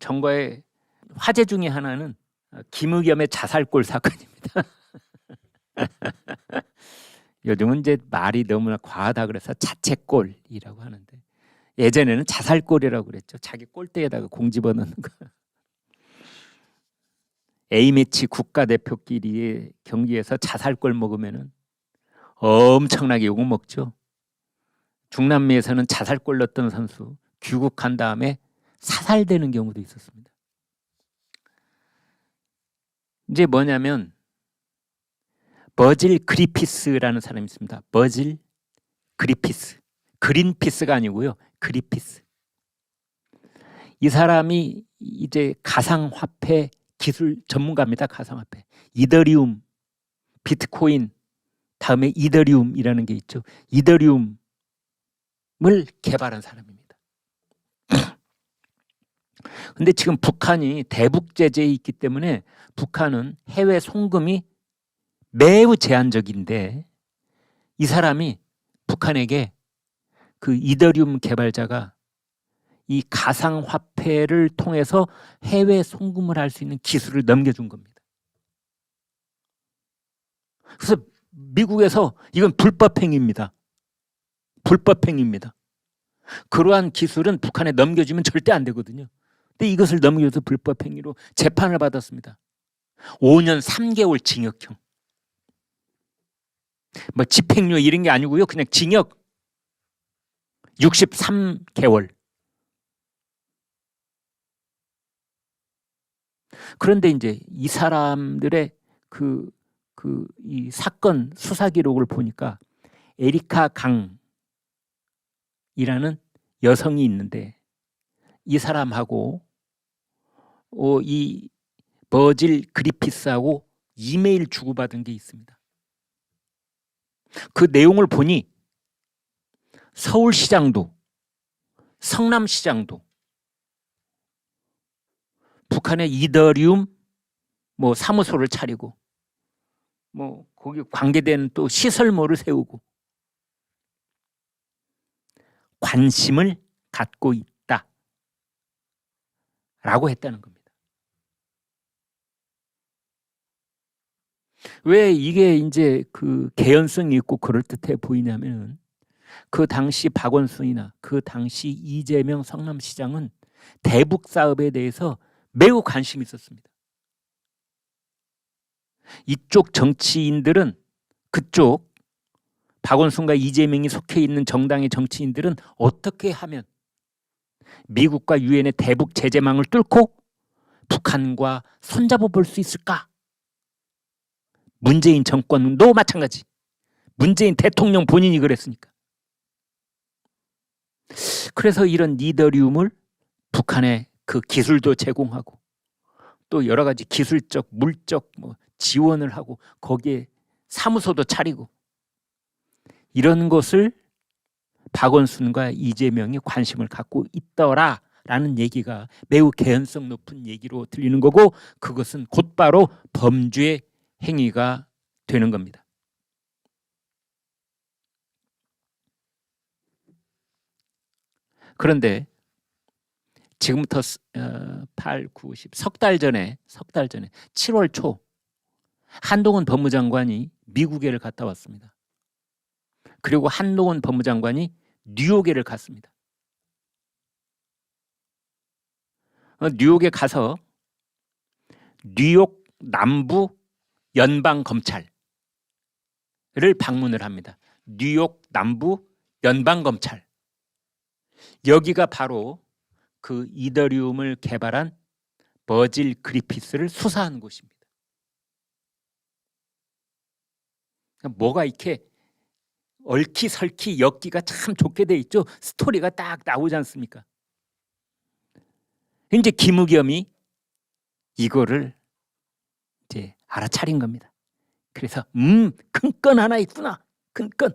정거의 화제 중에 하나는 김의겸의 자살골 사건입니다. 요즘은 이제 말이 너무나 과하다 그래서 자책골이라고 하는데 예전에는 자살골이라고 그랬죠. 자기 골대에다가 공 집어넣는 거. A매치 국가대표끼리 경기에서 자살골 먹으면은 엄청나게 욕을 먹죠. 중남미에서는 자살골 넣었던 선수 귀국한 다음에 사살되는 경우도 있었습니다. 이제 뭐냐면 버질 그리피스라는 사람이 있습니다. 버질 그리피스. 그린피스가 아니고요. 그리피스. 이 사람이 이제 가상화폐 기술 전문가입니다. 가상화폐. 이더리움, 비트코인, 다음에 이더리움이라는 게 있죠. 이더리움을 개발한 사람입니다. 근데 지금 북한이 대북 제재에 있기 때문에 북한은 해외 송금이 매우 제한적인데 이 사람이 북한에게 그 이더리움 개발자가 이 가상화폐를 통해서 해외 송금을 할 수 있는 기술을 넘겨준 겁니다. 그래서 미국에서 이건 불법행위입니다. 불법행위입니다. 그러한 기술은 북한에 넘겨주면 절대 안 되거든요. 근데 이것을 넘겨줘서 불법행위로 재판을 받았습니다. 5년 3개월 징역형. 뭐 집행유예 이런 게 아니고요. 그냥 징역 63개월. 그런데 이제 이 사람들의 이 사건 수사 기록을 보니까 에리카 강이라는 여성이 있는데 이 사람하고 이 버질 그리피스하고 이메일 주고받은 게 있습니다. 그 내용을 보니 서울시장도 성남시장도 북한의 이더리움 뭐 사무소를 차리고 뭐 거기 관계된 또 시설모를 세우고 관심을 갖고 있다라고 했다는 겁니다. 왜 이게 이제 그 개연성이 있고 그럴듯해 보이냐면 그 당시 박원순이나 그 당시 이재명 성남시장은 대북 사업에 대해서 매우 관심이 있었습니다. 이쪽 정치인들은 그쪽 박원순과 이재명이 속해 있는 정당의 정치인들은 어떻게 하면 미국과 유엔의 대북 제재망을 뚫고 북한과 손잡아 볼 수 있을까? 문재인 정권도 마찬가지. 문재인 대통령 본인이 그랬으니까. 그래서 이런 이더리움을 북한에 그 기술도 제공하고 또 여러 가지 기술적, 물적 뭐 지원을 하고 거기에 사무소도 차리고 이런 것을 박원순과 이재명이 관심을 갖고 있더라라는 얘기가 매우 개연성 높은 얘기로 들리는 거고 그것은 곧바로 범죄 행위가 되는 겁니다. 그런데 지금부터 8, 9, 10 석 달 전에 7월 초 한동훈 법무장관이 미국에를 갔다 왔습니다. 그리고 한동훈 법무장관이 뉴욕에를 갔습니다. 뉴욕에 가서 뉴욕 남부 연방검찰을 방문을 합니다. 뉴욕 남부 연방검찰. 여기가 바로 그 이더리움을 개발한 버질 그리피스를 수사한 곳입니다. 뭐가 이렇게 얽히설키 엮기가 참 좋게 돼 있죠. 스토리가 딱 나오지 않습니까? 이제 김의겸이 이거를 이제 알아차린 겁니다. 그래서 큰 건 하나 있구나. 큰 건.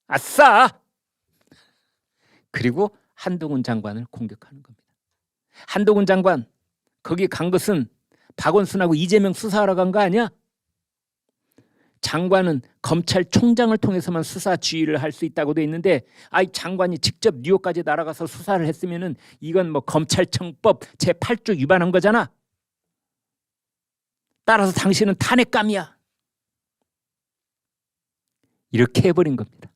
아싸! 그리고 한동훈 장관을 공격하는 겁니다. 한동훈 장관 거기 간 것은 박원순하고 이재명 수사하러 간 거 아니야? 장관은 검찰총장을 통해서만 수사 지휘를 할 수 있다고 돼 있는데, 장관이 직접 뉴욕까지 날아가서 수사를 했으면은 이건 뭐 검찰청법 제8조 위반한 거잖아. 따라서 당신은 탄핵감이야. 이렇게 해버린 겁니다.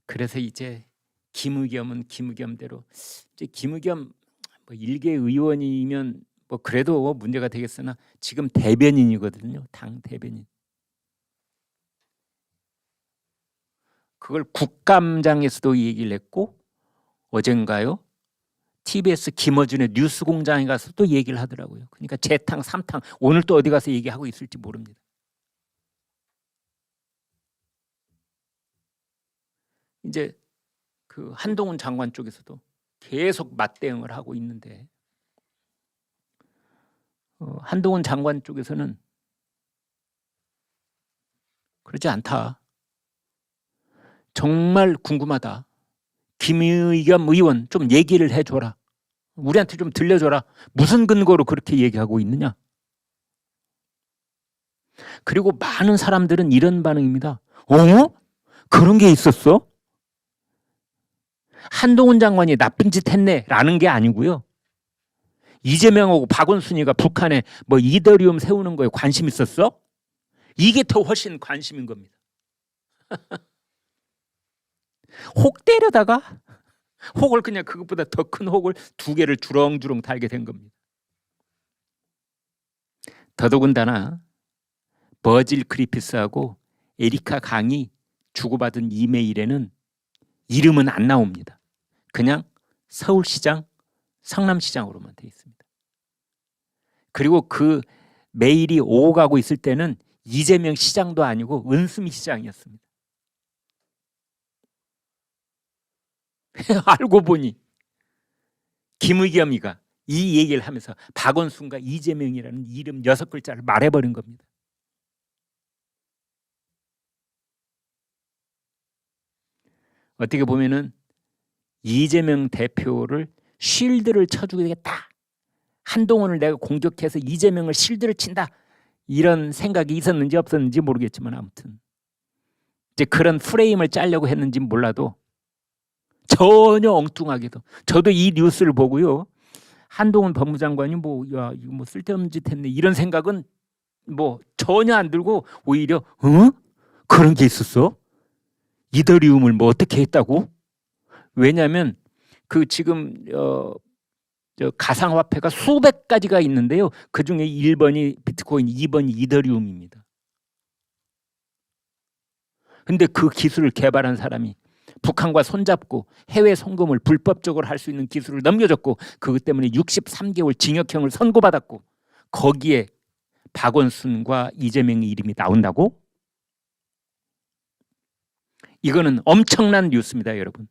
그래서 이제 김의겸은 김의겸대로, 이제 김의겸 뭐 일개 의원이면 뭐 그래도 문제가 되겠으나 지금 대변인이거든요. 당 대변인. 그걸 국감장에서도 얘기를 했고, 어젠가요? TBS 김어준의 뉴스공장에 가서 또 얘기를 하더라고요. 그러니까 재탕, 삼탕, 오늘 또 어디 가서 얘기하고 있을지 모릅니다. 이제 그 한동훈 장관 쪽에서도 계속 맞대응을 하고 있는데, 한동훈 장관 쪽에서는 그러지 않다. 정말 궁금하다. 김의겸 의원 좀 얘기를 해줘라. 우리한테 좀 들려줘라. 무슨 근거로 그렇게 얘기하고 있느냐. 그리고 많은 사람들은 이런 반응입니다. 그런 게 있었어? 한동훈 장관이 나쁜 짓 했네 라는 게 아니고요. 이재명하고 박원순이가 북한에 뭐 이더리움 세우는 거에 관심 있었어? 이게 더 훨씬 관심인 겁니다. 혹 때려다가 혹을 그냥 그것보다 더 큰 혹을 2개를 주렁주렁 달게 된 겁니다. 더더군다나 버질 크리피스하고 에리카 강이 주고받은 이메일에는 이름은 안 나옵니다. 그냥 서울시장, 성남시장으로만 돼 있습니다. 그리고 그 메일이 오가고 있을 때는 이재명 시장도 아니고 은수미 시장이었습니다. 알고 보니 김의겸이가 이 얘기를 하면서 박원순과 이재명이라는 이름 6글자를 말해버린 겁니다. 어떻게 보면은 이재명 대표를 쉴드를 쳐주겠다. 한동훈을 내가 공격해서 이재명을 쉴드를 친다. 이런 생각이 있었는지 없었는지 모르겠지만 아무튼 이제 그런 프레임을 짜려고 했는지 몰라도 전혀 엉뚱하게도, 저도 이 뉴스를 보고요, 한동훈 법무장관이 이거 뭐 쓸데없는 짓 했네 이런 생각은 뭐 전혀 안 들고, 오히려 그런 게 있었어? 이더리움을 뭐 어떻게 했다고? 왜냐하면 그 지금 가상화폐가 수백 가지가 있는데요. 그중에 1번이 비트코인, 2번이 이더리움입니다. 근데 그 기술을 개발한 사람이 북한과 손잡고 해외 송금을 불법적으로 할 수 있는 기술을 넘겨줬고, 그것 때문에 63개월 징역형을 선고받았고, 거기에 박원순과 이재명의 이름이 나온다고? 이거는 엄청난 뉴스입니다, 여러분.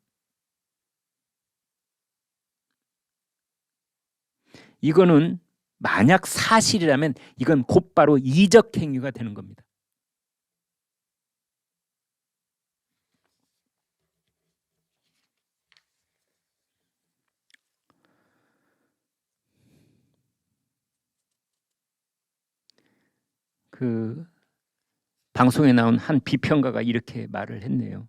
이거는 만약 사실이라면 이건 곧바로 이적 행위가 되는 겁니다. 그 방송에 나온 한 비평가가 이렇게 말을 했네요.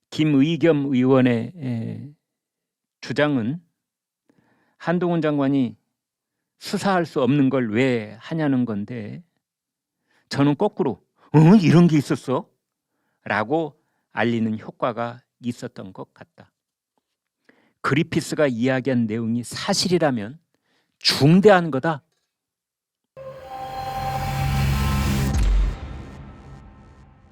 김의겸 의원의 주장은 한동훈 장관이 수사할 수 없는 걸 왜 하냐는 건데, 저는 거꾸로 이런 게 있었어? 라고 알리는 효과가 있었던 것 같다. 그리피스가 이야기한 내용이 사실이라면 중대한 거다.